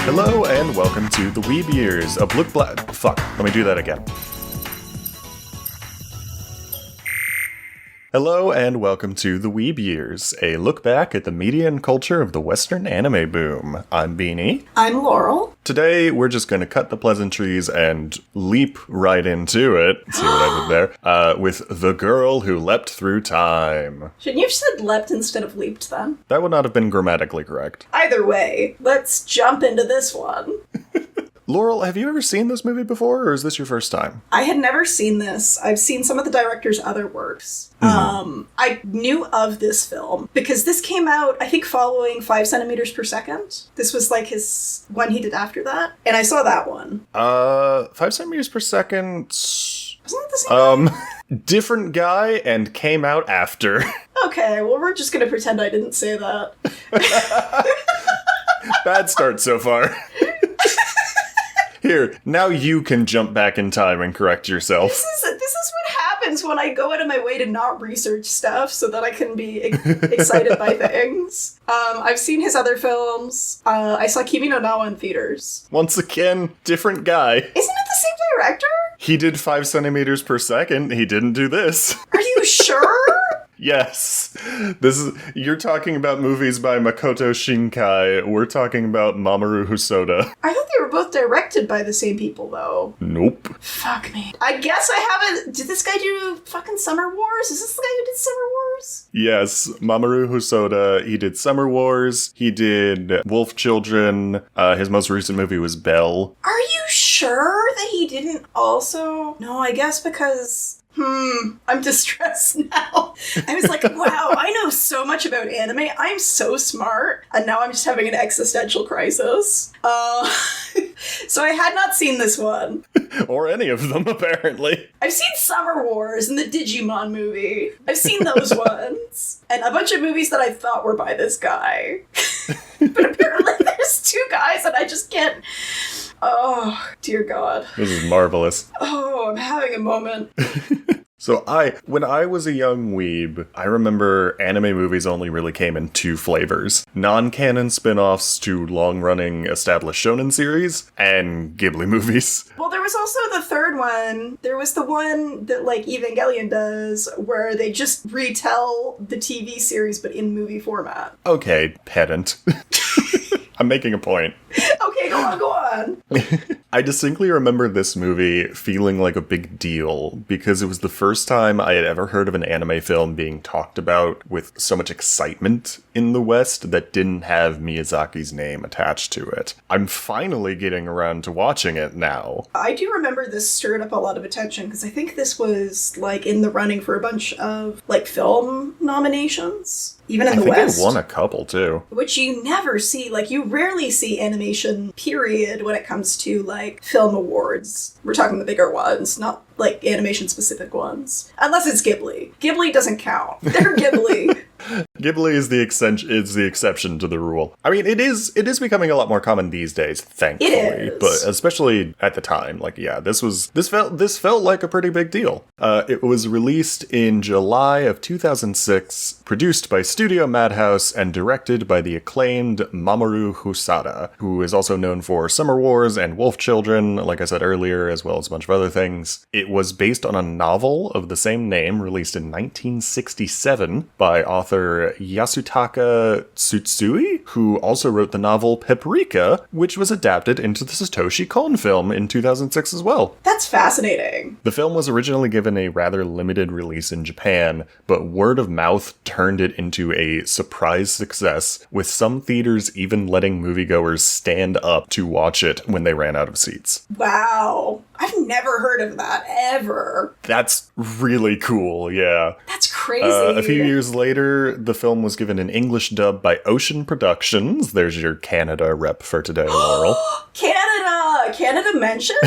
Hello and welcome to the Weeb Years, a fuck, let me do that again. Hello and welcome to the Weeb Years, a look back at the media and culture of the Western anime boom. I'm Beanie. I'm Laurel. Today we're just going to cut the pleasantries and leap right into it, see what I did there, with The Girl Who Leapt Through Time. Shouldn't you have said leapt instead of leaped then? That would not have been grammatically correct. Either way, let's jump into this one. Laurel, have you ever seen this movie before, or is this your first time? I had never seen this. I've seen some of the director's other works. I knew of this film because this came out, I think, following 5 centimeters per second. This was like his one he did after that, and I saw that one. 5 centimeters per second... Wasn't it the same guy? Different guy and came out after. Okay, well, we're just gonna pretend I didn't say that. Bad start so far. Here, now you can jump back in time and correct yourself. This is what happens when I go out of my way to not research stuff so that I can be excited by things. I've seen his other films. I saw Kimi no Na wa in theaters. Once again, different guy. Isn't it the same director? He did 5 centimeters per second. He didn't do this. Are you sure? Yes. You're talking about movies by Makoto Shinkai. We're talking about Mamoru Hosoda. I thought they were both directed by the same people, though. Nope. Fuck me. I guess I haven't... Did this guy do fucking Summer Wars? Is this the guy who did Summer Wars? Yes, Mamoru Hosoda. He did Summer Wars. He did Wolf Children. His most recent movie was Belle. Are you sure that he didn't also... No, I guess because... I'm distressed now. I was like, wow, I know so much about anime. I'm so smart. And now I'm just having an existential crisis. So I had not seen this one. Or any of them, apparently. I've seen Summer Wars and the Digimon movie. I've seen those ones. And a bunch of movies that I thought were by this guy. But apparently there's 2 guys and I just can't... Oh, dear God. This is marvelous. Oh, I'm having a moment. So when I was a young weeb, I remember anime movies only really came in 2 flavors. Non-canon spin-offs to long-running established shonen series, and Ghibli movies. Well, there was also the third one. There was the one that, like, Evangelion does, where they just retell the TV series, but in movie format. Okay, pedant. I'm making a point. Okay, go on. I distinctly remember this movie feeling like a big deal because it was the first time I had ever heard of an anime film being talked about with so much excitement in the West that didn't have Miyazaki's name attached to it. I'm finally getting around to watching it now. I do remember this stirred up a lot of attention because I think this was, like, in the running for a bunch of, like, film nominations. Even in the West. I think it won a couple, too. Which you never see. Like, you rarely see animation, period, when it comes to, like, film awards. We're talking the bigger ones, not, like, animation-specific ones. Unless it's Ghibli. Ghibli doesn't count. They're Ghibli. Ghibli is the exception to the rule. I mean, it is becoming a lot more common these days, thankfully. It is. But especially at the time, like, yeah, this felt like a pretty big deal. It was released in July of 2006, produced by Studio Madhouse, and directed by the acclaimed Mamoru Hosoda, who is also known for Summer Wars and Wolf Children, like I said earlier, as well as a bunch of other things. It was based on a novel of the same name, released in 1967 by author Yasutaka Tsutsui, who also wrote the novel Paprika, which was adapted into the Satoshi Kon film in 2006 as well. That's fascinating. The film was originally given a rather limited release in Japan, but word of mouth turned it into a surprise success, with some theaters even letting moviegoers stand up to watch it when they ran out of seats. Wow. I've never heard of that, ever. That's really cool, yeah. That's crazy. A few years later, the film was given an English dub by Ocean Productions. There's your Canada rep for today, Laurel. Canada! got Canada mentioned?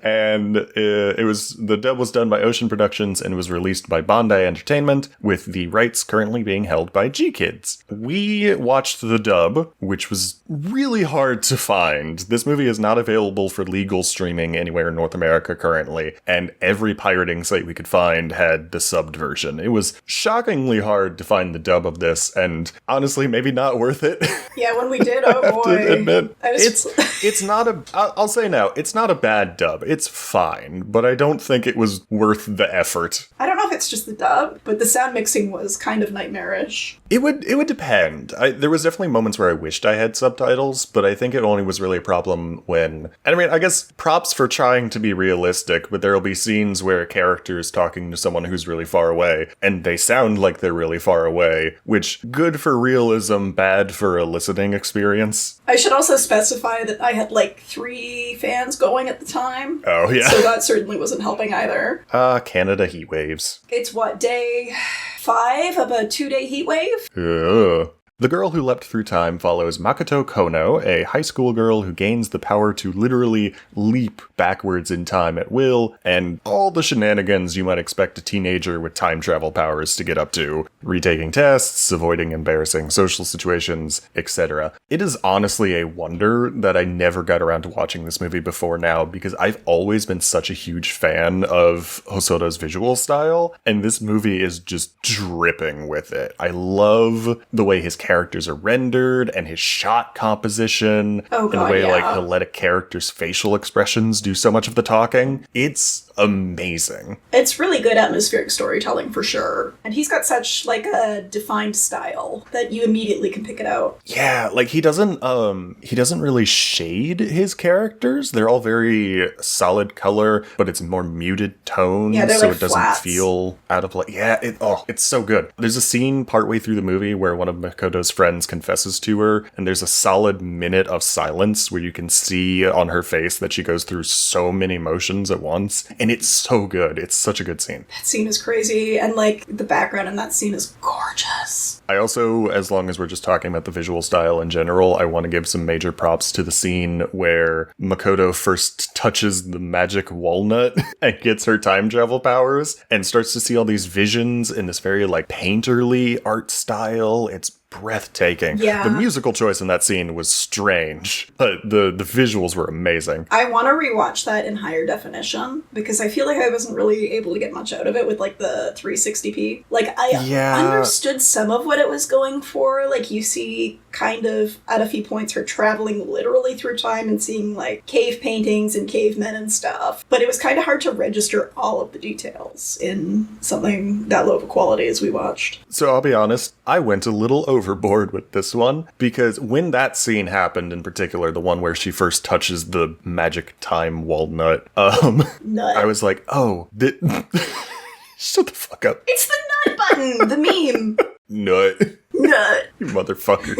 And the dub was done by Ocean Productions and was released by Bondi Entertainment, with the rights currently being held by G-Kids. We watched the dub, which was really hard to find. This movie is not available for legal streaming anywhere in North America currently, and every pirating site we could find had the subbed version. It was shockingly hard to find the dub of this, and honestly, maybe not worth it. Yeah, when we did, oh boy. To admit, it's not a, I'll say now, it's not a bad dub. It's fine, but I don't think it was worth the effort. I don't know if it's just the dub, but the sound mixing was kind of nightmarish. It would depend. There was definitely moments where I wished I had subtitles, but I think it only was really a problem when... And I mean, I guess props for trying to be realistic, but there'll be scenes where a character is talking to someone who's really far away, and they sound like they're really far away, which, good for realism, bad for a listening experience. I should also specify that I had like 3 fans going at the time. Oh, yeah. So that certainly wasn't helping either. Canada heat waves. It's what, day 5 of a 2-day heat wave? Ugh. The Girl Who Leapt Through Time follows Makoto Kono, a high school girl who gains the power to literally leap backwards in time at will, and all the shenanigans you might expect a teenager with time travel powers to get up to. Retaking tests, avoiding embarrassing social situations, etc. It is honestly a wonder that I never got around to watching this movie before now, because I've always been such a huge fan of Hosoda's visual style, and this movie is just dripping with it. I love the way his characters are rendered and his shot composition, and the way like he'll let a character's facial expressions do so much of the talking. It's amazing. It's really good atmospheric storytelling for sure. And he's got such like a defined style that you immediately can pick it out. Yeah, like he doesn't really shade his characters. They're all very solid color, but it's more muted tone, yeah, so like it doesn't flats. feel out of place. Yeah, it's so good. There's a scene partway through the movie where one of Makoto's friends confesses to her, and there's a solid minute of silence where you can see on her face that she goes through so many emotions at once, and it's so good. It's such a good scene. That scene is crazy, and like the background in that scene is gorgeous. I also, as long as we're just talking about the visual style in general, I want to give some major props to the scene where Makoto first touches the magic walnut and gets her time travel powers and starts to see all these visions in this very like painterly art style. It's breathtaking. Yeah. The musical choice in that scene was strange, but the visuals were amazing. I want to rewatch that in higher definition because I feel like I wasn't really able to get much out of it with like the 360p. Like I understood some of what it was going for. Like you see kind of at a few points her traveling literally through time and seeing like cave paintings and cavemen and stuff. But it was kind of hard to register all of the details in something that low of a quality as we watched. So I'll be honest, I went a little overboard with this one because when that scene happened in particular, the one where she first touches the magic time walnut, I was like, oh, shut the fuck up. It's the nut button, the meme. Nut. Nut. You motherfucker.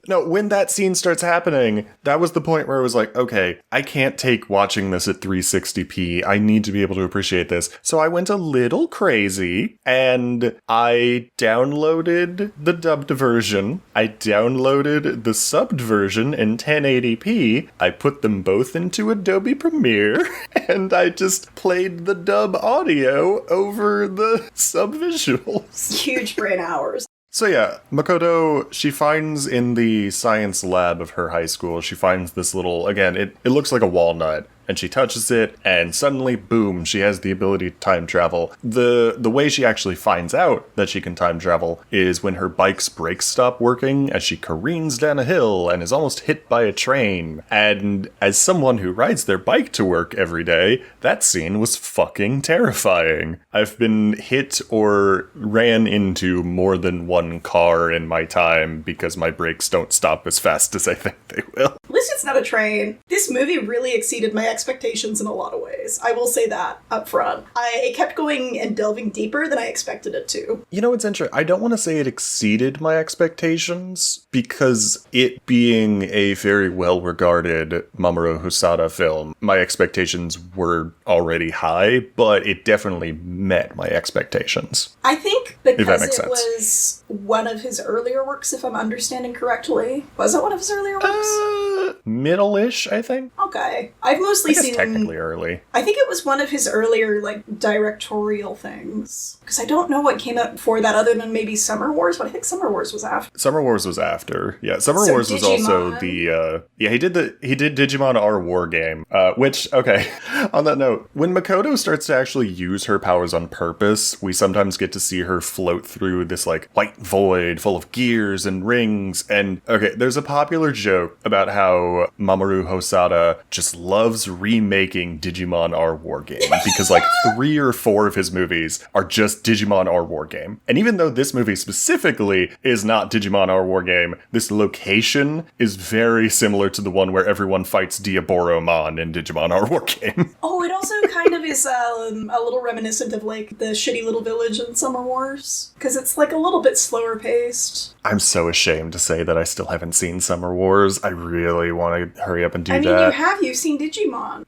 No, when that scene starts happening, that was the point where I was like, okay, I can't take watching this at 360p. I need to be able to appreciate this. So I went a little crazy and I downloaded the dubbed version. I downloaded the subbed version in 1080p. I put them both into Adobe Premiere and I just played the dub audio over the sub visuals. Huge brain hours. So yeah, Makoto, she finds in the science lab of her high school, she finds this little, again, it looks like a walnut, and she touches it, and suddenly, boom, she has the ability to time travel. The way she actually finds out that she can time travel is when her bike's brakes stop working as she careens down a hill and is almost hit by a train. And as someone who rides their bike to work every day, that scene was fucking terrifying. I've been hit or ran into more than one car in my time because my brakes don't stop as fast as I think they will. At least it's not a train. This movie really exceeded my expectations in a lot of ways. I will say that up front. It kept going and delving deeper than I expected it to. You know what's interesting? I don't want to say it exceeded my expectations because it being a very well-regarded Mamoru Hosoda film, my expectations were already high, but it definitely met my expectations. I think because makes it sense. was one of his earlier works, if I'm understanding correctly. Was it one of his earlier works? middle-ish, I think. Okay. I've mostly I guess seen... technically early. I think it was one of his earlier, like, directorial things. Because I don't know what came out before that other than maybe Summer Wars, but I think Summer Wars was after. Summer Wars was after. Yeah, Summer So Wars was also Digimon. he did Digimon R War Game, which, okay, on that note, when Makoto starts to actually use her powers on purpose, we sometimes get to see her float through this, like, white void full of gears and rings, and, okay, there's a popular joke about how Mamoru Hosoda just loves remaking Digimon R War Game, because, like, 3 or 4 of his movies are just Digimon R War Game. And even though this movie specifically is not Digimon R War Game, this location is very similar to the one where everyone fights Diaboromon in Digimon R War Game. Oh, it also kind of is a little reminiscent of, like, the shitty little village in Summer Wars. Because it's, like, a little bit slower paced. I'm so ashamed to say that I still haven't seen Summer Wars. I really want to hurry up and do that. I mean, you've seen Digimon.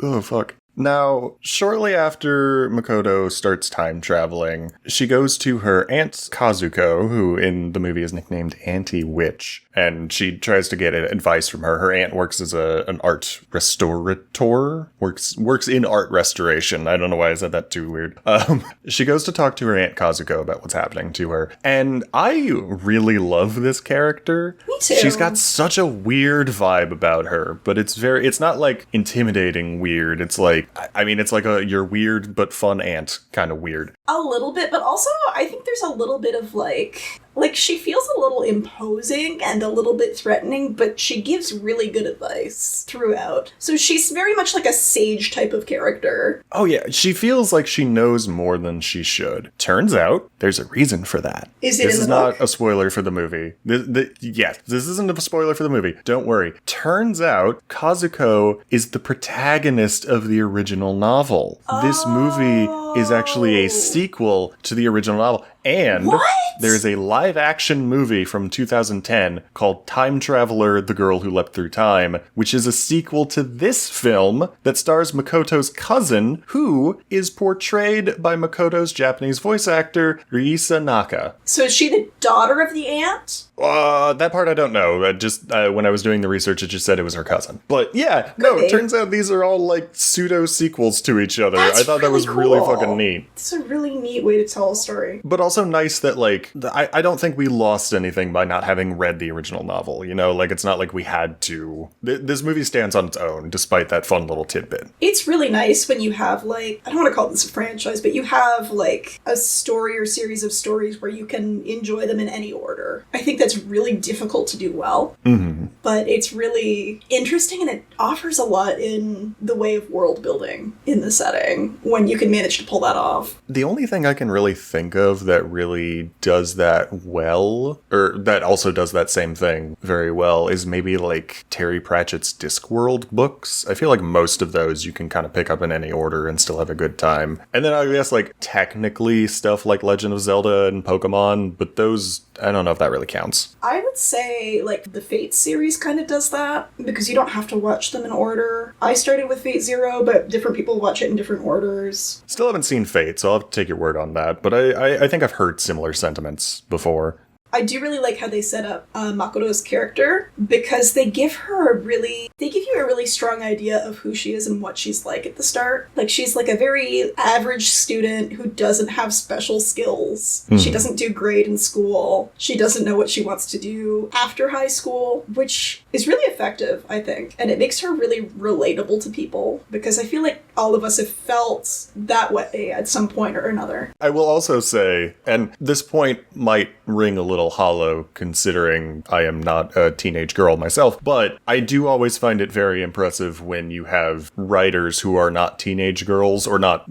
Oh, fuck. Now, shortly after Makoto starts time traveling, she goes to her aunt Kazuko, who in the movie is nicknamed Auntie Witch, and she tries to get advice from her. Her aunt works as an art restaurateur, works in art restoration. I don't know why I said that too weird. She goes to talk to her aunt Kazuko about what's happening to her, and I really love this character. Me too. She's got such a weird vibe about her, but it's not like intimidating weird. It's like, I mean, it's like you're weird but fun aunt kind of weird. A little bit, but also I think there's a little bit of like she feels a little imposing and a little bit threatening, but she gives really good advice throughout. So she's very much like a sage type of character. Oh yeah, she feels like she knows more than she should. Turns out, there's a reason for that. Is it in the book? This is not a spoiler for the movie. Yes, this isn't a spoiler for the movie. Don't worry. Turns out, Kazuko is the protagonist of the original novel. This movie is actually a sequel to the original novel. And there's a live-action movie from 2010 called Time Traveler: The Girl Who Leapt Through Time, which is a sequel to this film that stars Makoto's cousin, who is portrayed by Makoto's Japanese voice actor, Riisa Naka. So is she the daughter of the aunt? That part I don't know. When I was doing the research, it just said it was her cousin. But yeah, no, it turns out these are all like pseudo-sequels to each other. I thought that was really fucking neat. It's a really neat way to tell a story. But also nice that, like, I don't think we lost anything by not having read the original novel, you know? Like, it's not like we had to. This movie stands on its own, despite that fun little tidbit. It's really nice when you have, like, I don't want to call this a franchise, but you have, like, a story or series of stories where you can enjoy them in any order. I think that's really difficult to do well. Mm-hmm. But it's really interesting, and it offers a lot in the way of world building in the setting when you can manage to pull that off. The only thing I can really think of that really does that well, or that also does that same thing very well, is maybe like Terry Pratchett's Discworld books. I feel like most of those you can kind of pick up in any order and still have a good time. And then I guess like technically stuff like Legend of Zelda and Pokemon, but those, I don't know if that really counts. I would say like the Fate series kind of does that because you don't have to watch them in order. I started with Fate Zero, but different people watch it in different orders. Still haven't seen Fate, so I'll have to take your word on that, but I think I've heard similar sentiments before. I do really like how they set up Makoto's character because they give you a really strong idea of who she is and what she's like at the start. Like, she's like a very average student who doesn't have special skills. She doesn't do great in school. She doesn't know what she wants to do after high school, which is really effective, I think. And it makes her really relatable to people because I feel like all of us have felt that way at some point or another. I will also say, and this point might ring a little hollow considering I am not a teenage girl myself, but I do always find it very impressive when you have writers who are not teenage girls, or not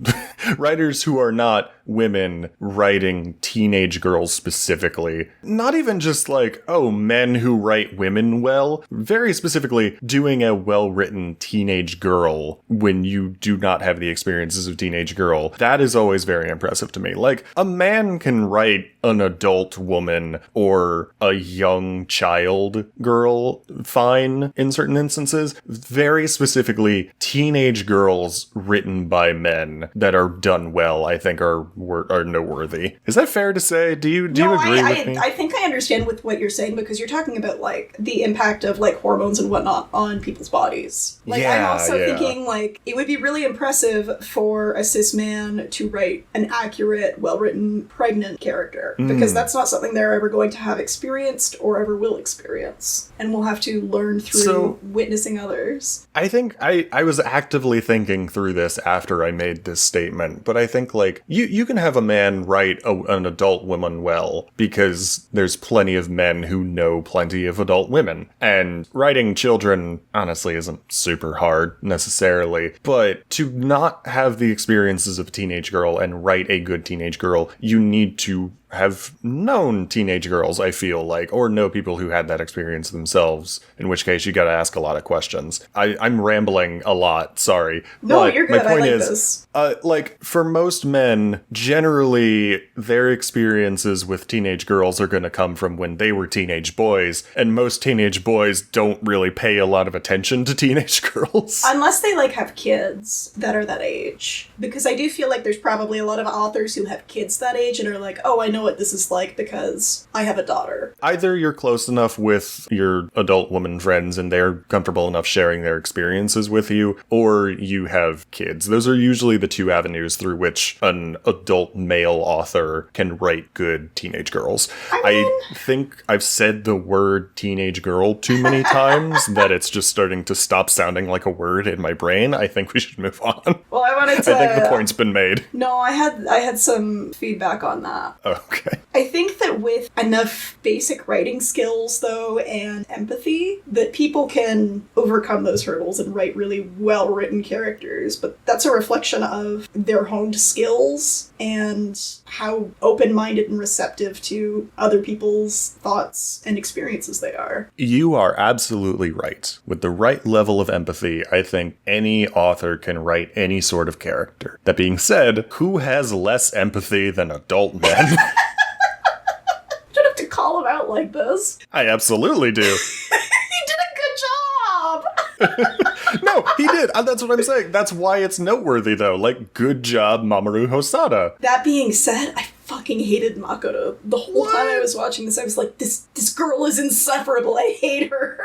writers who are not women writing teenage girls specifically. Not even just like, oh, men who write women well, very specifically doing a well-written teenage girl when you do not have the experiences of teenage girl. That is always very impressive to me. Like, a man can write an adult woman or a young child girl fine in certain instances. Very specifically, teenage girls written by men that are done well, I think, are are noteworthy. Is that fair to say? Do you agree with me? I think I understand with what you're saying, because you're talking about, like, the impact of, like, hormones and whatnot on people's bodies. Like, I'm also thinking, like, it would be really impressive for a cis man to write an accurate, well-written, pregnant character, because that's not something they're ever going to have experienced or ever will experience, and we'll have to learn through witnessing others. I think I was actively thinking through this after I made this statement, but I think, like, you can have a man write an adult woman well, because there's plenty of men who know plenty of adult women, and writing children honestly isn't super hard necessarily, but to not have the experiences of a teenage girl and write a good teenage girl, you need to have known teenage girls, I feel like, or know people who had that experience themselves, in which case you gotta ask a lot of questions. I'm rambling a lot, sorry. No, but you're good. My point I like is, this. like, for most men, generally, their experiences with teenage girls are gonna come from when they were teenage boys, and most teenage boys don't really pay a lot of attention to teenage girls. Unless they, like, have kids that are that age. Because I do feel like there's probably a lot of authors who have kids that age and are like, oh, I know what this is like because I have a daughter. Either you're close enough with your adult woman friends and they're comfortable enough sharing their experiences with you, or you have kids. Those are usually the two avenues through which an adult male author can write good teenage girls. I think I've said the word teenage girl too many times that it's just starting to stop sounding like a word in my brain. I think we should move on. Well, I wanted to... I think the point's been made. No, I had some feedback on that. Okay. I think that with enough basic writing skills, though, and empathy, that people can overcome those hurdles and write really well-written characters. But that's a reflection of their honed skills and how open-minded and receptive to other people's thoughts and experiences they are. You are absolutely right. With the right level of empathy, I think any author can write any sort of character. That being said, who has less empathy than adult men? Call him out like this. I absolutely do. He did a good job! No, he did. That's what I'm saying. That's why it's noteworthy, though. Like, good job, Mamoru Hosoda. That being said, I fucking hated Makoto. The whole time I was watching this, I was like, this girl is insufferable. I hate her.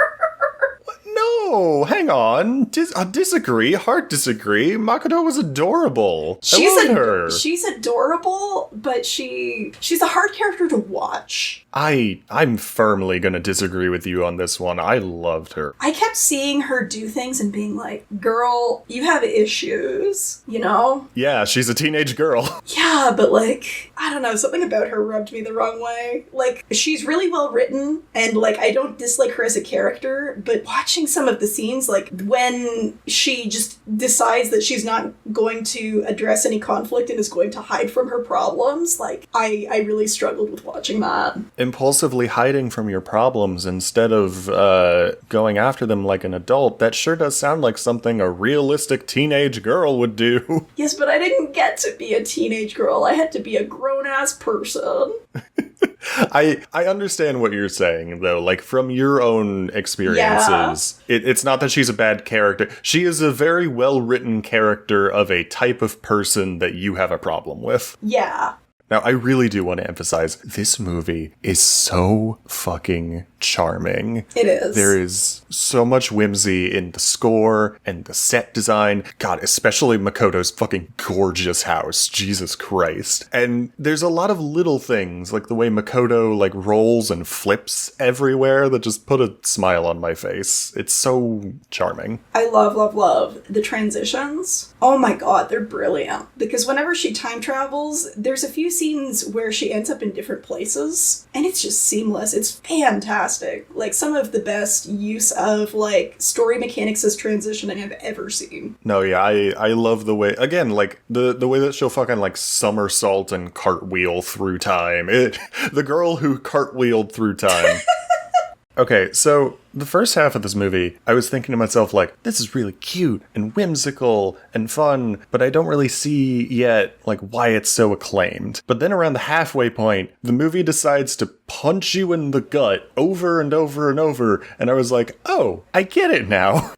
No, hang on. Disagree. Hard disagree. Makoto was adorable. I love her. She's adorable, but she's a hard character to watch. I'm firmly gonna disagree with you on this one. I loved her. I kept seeing her do things and being like, girl, you have issues, you know? Yeah, she's a teenage girl. Yeah, but like, I don't know, something about her rubbed me the wrong way. Like, she's really well written, and like, I don't dislike her as a character, but watching some of the scenes, like when she just decides that she's not going to address any conflict and is going to hide from her problems, like, I really struggled with watching that. Impulsively hiding from your problems instead of going after them like an adult, that sure does sound like something a realistic teenage girl would do. Yes, but I didn't get to be a teenage girl. I had to be a grown-ass person. I understand what you're saying, though. Like, from your own experiences, it's not that she's a bad character. She is a very well-written character of a type of person that you have a problem with. Yeah. Now, I really do want to emphasize, this movie is so fucking charming. It is. There is so much whimsy in the score and the set design. God, especially Makoto's fucking gorgeous house. Jesus Christ. And there's a lot of little things, like the way Makoto, like, rolls and flips everywhere that just put a smile on my face. It's so charming. I love the transitions. Oh my god, they're brilliant. Because whenever she time travels, there's a few scenes where she ends up in different places, and it's just seamless. It's fantastic. Like, some of the best use of, like, story mechanics as transitioning I've ever seen. No, yeah, I love the way, again, like, the way that she'll fucking, like, somersault and cartwheel through time. The girl who cartwheeled through time. Okay, so the first half of this movie, I was thinking to myself, like, this is really cute and whimsical and fun, but I don't really see yet, like, why it's so acclaimed. But then around the halfway point, the movie decides to punch you in the gut over and over and over, and I was like, oh, I get it now.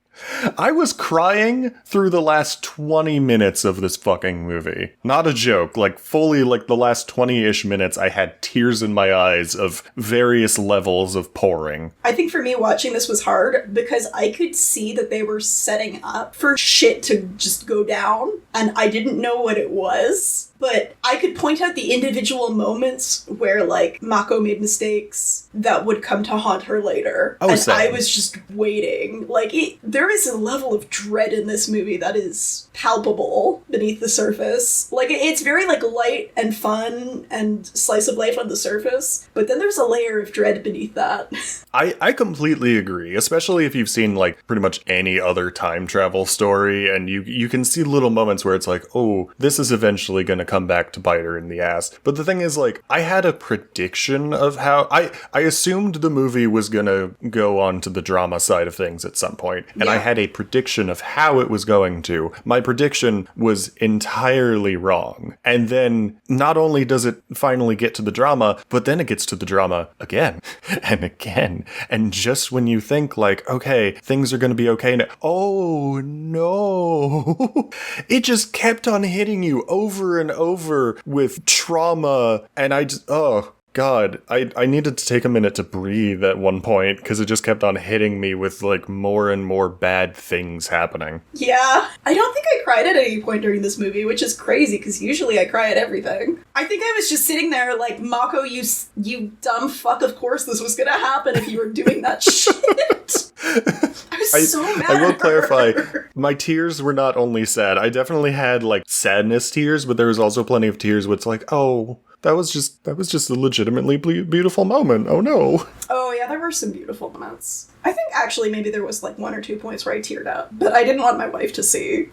I was crying through the last 20 minutes of this fucking movie. Not a joke. Like, fully, like, the last 20-ish minutes, I had tears in my eyes of various levels of pouring. I think for me, watching this was hard because I could see that they were setting up for shit to just go down, and I didn't know what it was. But I could point out the individual moments where, like, Mako made mistakes that would come to haunt her later. I was just waiting. Like, there is a level of dread in this movie that is palpable beneath the surface. Like, it's very, like, light and fun and slice of life on the surface, but then there's a layer of dread beneath that. I completely agree, especially if you've seen, like, pretty much any other time travel story, and you can see little moments where it's like, oh, this is eventually gonna come back to bite her in the ass. But the thing is, like, I had a prediction of how I assumed the movie was gonna go on to the drama side of things at some point, and I had a prediction of how it was going to. My prediction was entirely wrong. And then not only does it finally get to the drama, but then it gets to the drama again and again. And just when you think, like, okay, things are gonna be okay now, oh no. It just kept on hitting you over and over with trauma, and I just, oh God, I needed to take a minute to breathe at one point, because it just kept on hitting me with, like, more and more bad things happening. Yeah, I don't think I cried at any point during this movie, which is crazy, because usually I cry at everything. I think I was just sitting there like, Mako, you dumb fuck, of course this was gonna happen if you were doing that shit. I was so mad. I will clarify, my tears were not only sad. I definitely had, like, sadness tears, but there was also plenty of tears where it's like, oh, that was just a legitimately beautiful moment. Oh no. Oh yeah, there were some beautiful moments. I think actually maybe there was like 1 or 2 points where I teared up, but I didn't want my wife to see.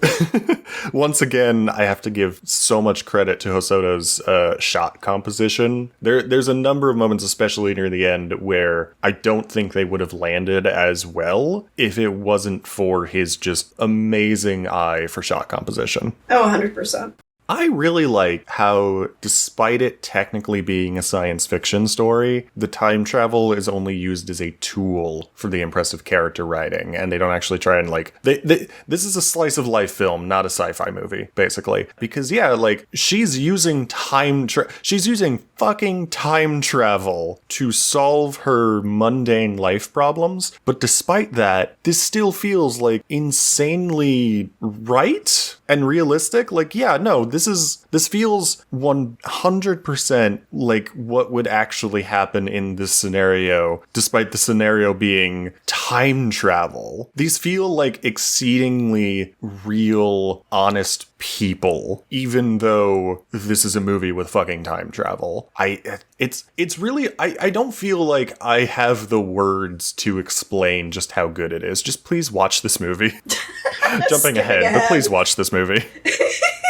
Once again, I have to give so much credit to Hosoda's shot composition. There's a number of moments, especially near the end, where I don't think they would have landed as well if it wasn't for his just amazing eye for shot composition. Oh, 100%. I really like how, despite it technically being a science fiction story, the time travel is only used as a tool for the impressive character writing, and they don't actually try and, like, this is a slice of life film, not a sci-fi movie, basically. Because, yeah, like, she's using fucking time travel to solve her mundane life problems, but despite that, this still feels, like, insanely right and realistic. Like, yeah, no, this feels 100% like what would actually happen in this scenario, despite the scenario being time travel. These feel like exceedingly real, honest people, even though this is a movie with fucking time travel. It's really, I don't feel like I have the words to explain just how good it is. Just please watch this movie. Jumping ahead, but please watch this movie.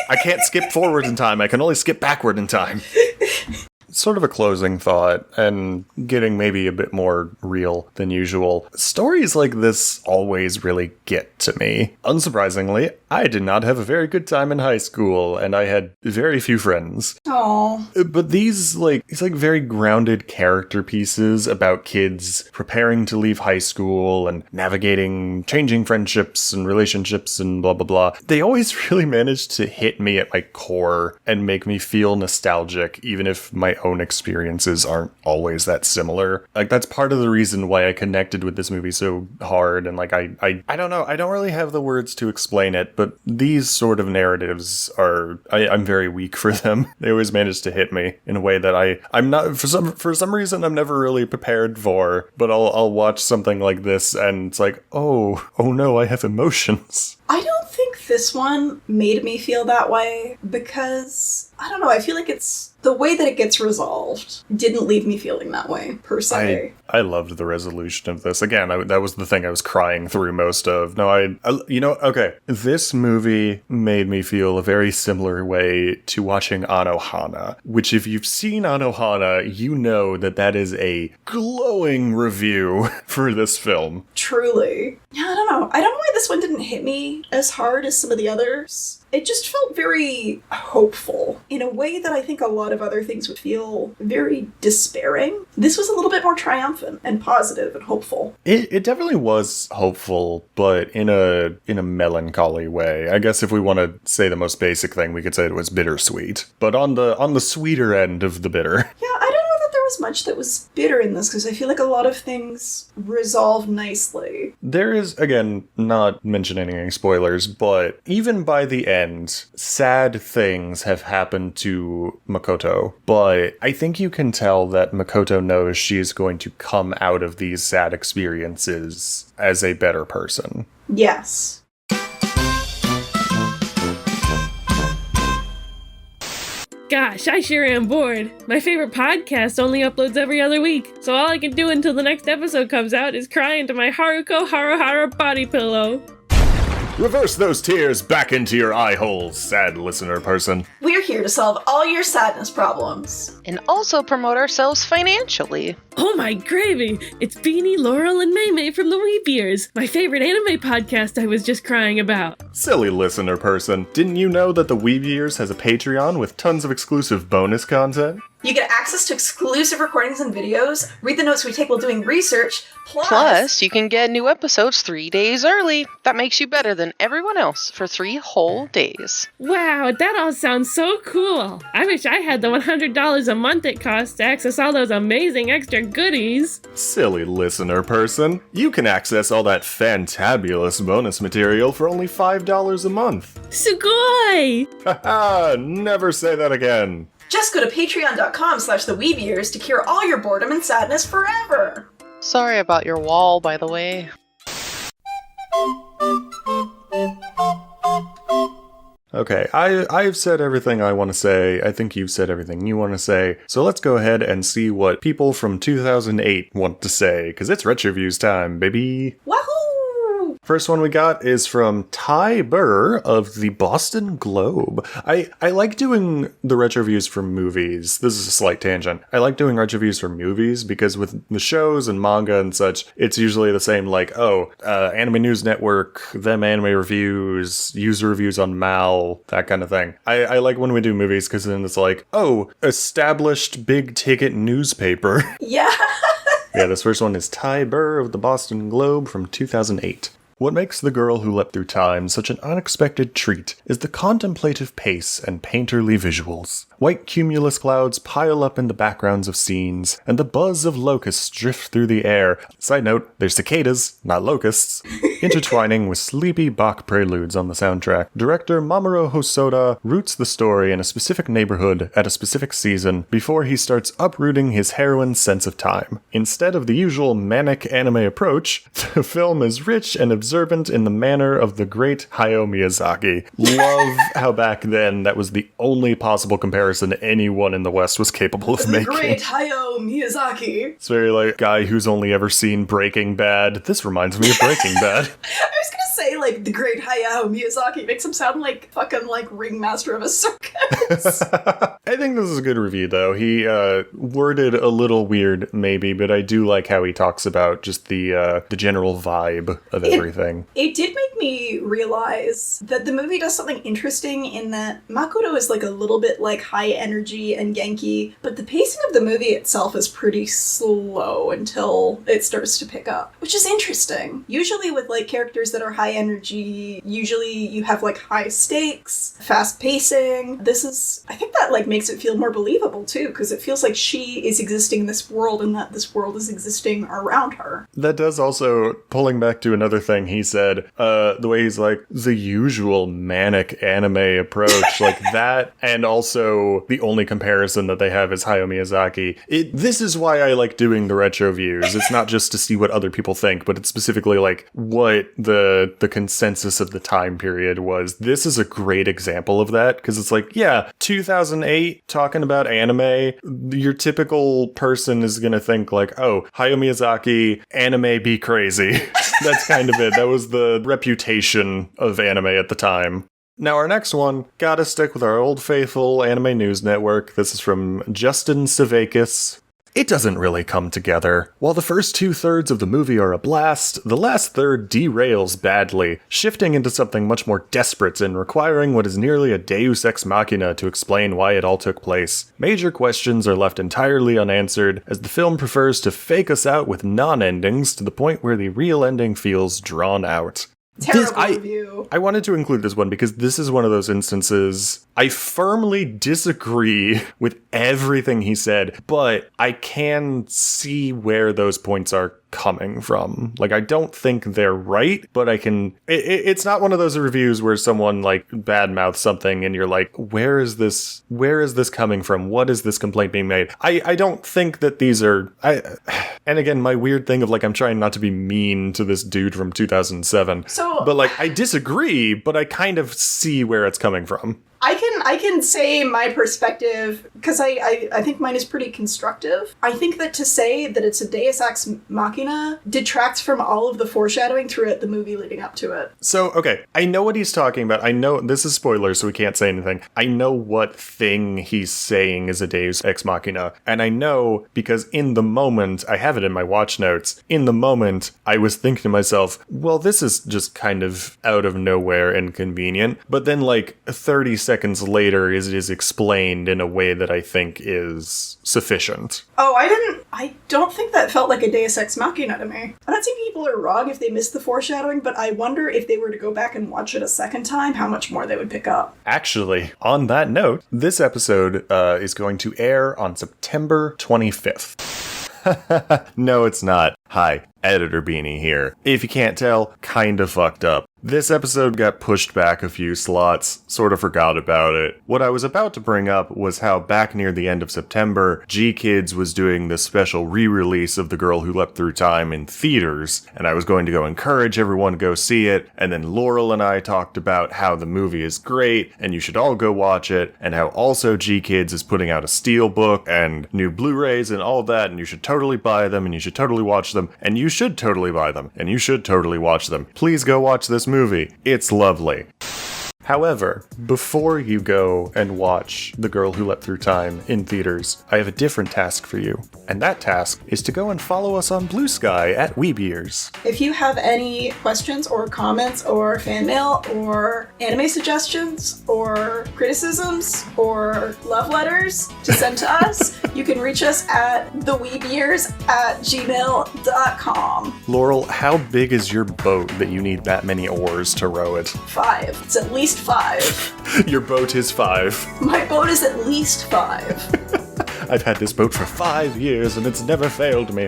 I can't skip forward in time. I can only skip backward in time. Sort of a closing thought, and getting maybe a bit more real than usual. Stories like this always really get to me. Unsurprisingly, I did not have a very good time in high school, and I had very few friends. Aww. But these very grounded character pieces about kids preparing to leave high school and navigating changing friendships and relationships and blah blah blah, they always really managed to hit me at my core and make me feel nostalgic, even if my own experiences aren't always that similar. Like, that's part of the reason why I connected with this movie so hard, and like I don't know, I don't really have the words to explain it, but these sort of narratives are, I'm very weak for them. They always manage to hit me in a way that I'm not, for some reason I'm never really prepared for, but I'll watch something like this and it's like, oh no, I have emotions. I don't think this one made me feel that way because, I don't know, I feel like it's the way that it gets resolved didn't leave me feeling that way, per se. I loved the resolution of this. Again, that was the thing I was crying through most of. No, okay. This movie made me feel a very similar way to watching Anohana, which if you've seen Anohana, you know that is a glowing review for this film. Truly. Yeah, I don't know. I don't know why this one didn't hit me as hard as some of the others. it just felt very hopeful in a way that I think a lot of other things would feel very despairing. This was a little bit more triumphant and positive and hopeful. It definitely was hopeful, but in a melancholy way. I guess if we want to say the most basic thing, we could say it was bittersweet. But on the sweeter end of the bitter. Yeah, I don't know that there was much that was bitter in this, because I feel like a lot of things resolve nicely. There is, again, not mentioning any spoilers, but even by the end, sad things have happened to Makoto. But I think you can tell that Makoto knows she is going to come out of these sad experiences as a better person. Yes. Gosh, I sure am bored. My favorite podcast only uploads every other week, so all I can do until the next episode comes out is cry into my Haruko Haruhara body pillow. Reverse those tears back into your eye holes, sad listener person. We're here to solve all your sadness problems. And also promote ourselves financially. Oh my gravy! It's Beanie, Laurel, and Maymay from the Weeb Years, my favorite anime podcast I was just crying about. Silly listener person, didn't you know that the Weeb Years has a Patreon with tons of exclusive bonus content? You get access to exclusive recordings and videos, read the notes we take while doing research, Plus, you can get new episodes 3 days early. That makes you better than everyone else for 3 whole days. Wow, that all sounds so cool. I wish I had the $100 a month it costs to access all those amazing extra goodies. Silly listener person, you can access all that fantabulous bonus material for only $5 a month. Sugoi! Haha, never say that again. Just go to patreon.com/theweebyears to cure all your boredom and sadness forever. Sorry about your wall, by the way. Okay, I've said everything I want to say. I think you've said everything you want to say. So let's go ahead and see what people from 2008 want to say, because it's Retroviews time, baby. Wahoo! First one we got is from Ty Burr of the Boston Globe. I like doing the Retroviews for movies. This is a slight tangent. I like doing Retroviews for movies because with the shows and manga and such, it's usually the same, like, Anime News Network, them anime reviews, user reviews on Mal, that kind of thing. I like when we do movies because then it's like, established big ticket newspaper. Yeah. Yeah, this first one is Ty Burr of the Boston Globe from 2008. What makes The Girl Who Leapt Through Time such an unexpected treat is the contemplative pace and painterly visuals. White cumulus clouds pile up in the backgrounds of scenes, and the buzz of locusts drift through the air. Side note, they're cicadas, not locusts. Intertwining with sleepy Bach preludes on the soundtrack. Director Mamoru Hosoda roots the story in a specific neighborhood at a specific season before he starts uprooting his heroine's sense of time. Instead of the usual manic anime approach, the film is rich and observant in the manner of the great Hayao Miyazaki. Love how back then that was the only possible comparison anyone in the West was capable of making. The great Hayao Miyazaki. It's very like, guy who's only ever seen Breaking Bad. This reminds me of Breaking Bad. I was gonna say, like, the great Hayao Miyazaki makes him sound like fucking, like, ringmaster of a circus. I think this is a good review, though. He worded a little weird, maybe, but I do like how he talks about just the general vibe of everything. It did make me realize that the movie does something interesting in that Makoto is, like, a little bit, like, high energy and Genki, but the pacing of the movie itself is pretty slow until it starts to pick up, which is interesting. Usually with, like, characters that are high energy, usually you have, like, high stakes, fast pacing. I think that, like, makes it feel more believable, too, because it feels like she is existing in this world and that this world is existing around her. That does also, pulling back to another thing he said, the way he's like, the usual manic anime approach, like that, and also the only comparison that they have is Hayao Miyazaki. This is why I like doing the retro views. It's not just to see what other people think, but it's specifically like what the consensus of the time period was. This is a great example of that, because it's like, yeah, 2008, talking about anime, your typical person is gonna think like, oh, Hayao Miyazaki, anime be crazy. That's kind of it. That was the reputation of anime at the time. Now our next one, gotta stick with our old faithful Anime News Network. This is from Justin Savakis. it doesn't really come together. While the first 2/3 of the movie are a blast, the last third derails badly, shifting into something much more desperate and requiring what is nearly a deus ex machina to explain why it all took place. Major questions are left entirely unanswered, as the film prefers to fake us out with non-endings to the point where the real ending feels drawn out. Terrible review. I wanted to include this one because this is one of those instances I firmly disagree with everything he said, but I can see where those points are coming from. Like, I don't think they're right, but I can... It's not one of those reviews where someone, like, badmouths something and you're like, where is this coming from? What is this complaint being made? I don't think that these are... And again, my weird thing of, like, I'm trying not to be mean to this dude from 2007. But, like, I disagree, but I kind of see where it's coming from. I can say my perspective, because I think mine is pretty constructive. I think that to say that it's a deus ex machina detracts from all of the foreshadowing throughout the movie leading up to it. So, okay, I know what he's talking about. I know, this is spoilers, so we can't say anything. I know what thing he's saying is a deus ex machina. And I know because in the moment, I have it in my watch notes, in the moment, I was thinking to myself, well, this is just kind of out of nowhere and convenient. But then, like, 30 seconds later, it is explained in a way that I think is sufficient. Oh, I don't think that felt like a deus ex machina to me. I'm not saying people are wrong if they missed the foreshadowing, but I wonder if they were to go back and watch it a second time, how much more they would pick up. Actually, on that note, this episode is going to air on September 25th. No, it's not. Hi, Editor Beanie here. If you can't tell, kinda fucked up. This episode got pushed back a few slots, sort of forgot about it. What I was about to bring up was how back near the end of September, G-Kids was doing this special re-release of The Girl Who Leapt Through Time in theaters, and I was going to go encourage everyone to go see it, and then Laurel and I talked about how the movie is great, and you should all go watch it, and how also G-Kids is putting out a steelbook and new Blu-rays and all that, and you should totally buy them, and you should totally watch them, and you should totally buy them, and you should totally watch them. Please go watch this movie. It's lovely. However, before you go and watch The Girl Who Leapt Through Time in theaters, I have a different task for you. And that task is to go and follow us on Blue Sky at Weeb Ears. If you have any questions or comments or fan mail or anime suggestions or criticisms or love letters to send to us, you can reach us at theweebeers@gmail.com. Laurel, how big is your boat that you need that many oars to row it? 5. It's at least 5. Your boat is 5. My boat is at least 5. I've had this boat for 5 years and it's never failed me.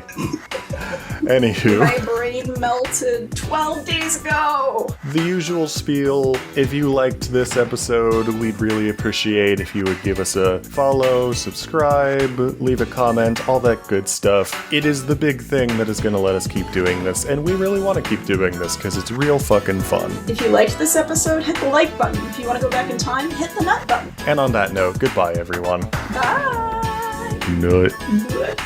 Anywho. My brain melted 12 days ago. The usual spiel. If you liked this episode, we'd really appreciate if you would give us a follow, subscribe, leave a comment, all that good stuff. It is the big thing that is going to let us keep doing this, and we really want to keep doing this because it's real fucking fun. If you liked this episode, hit the like button. If you want to go back in time, hit the nut button. And on that note, goodbye everyone. Bye. Nut. Nut.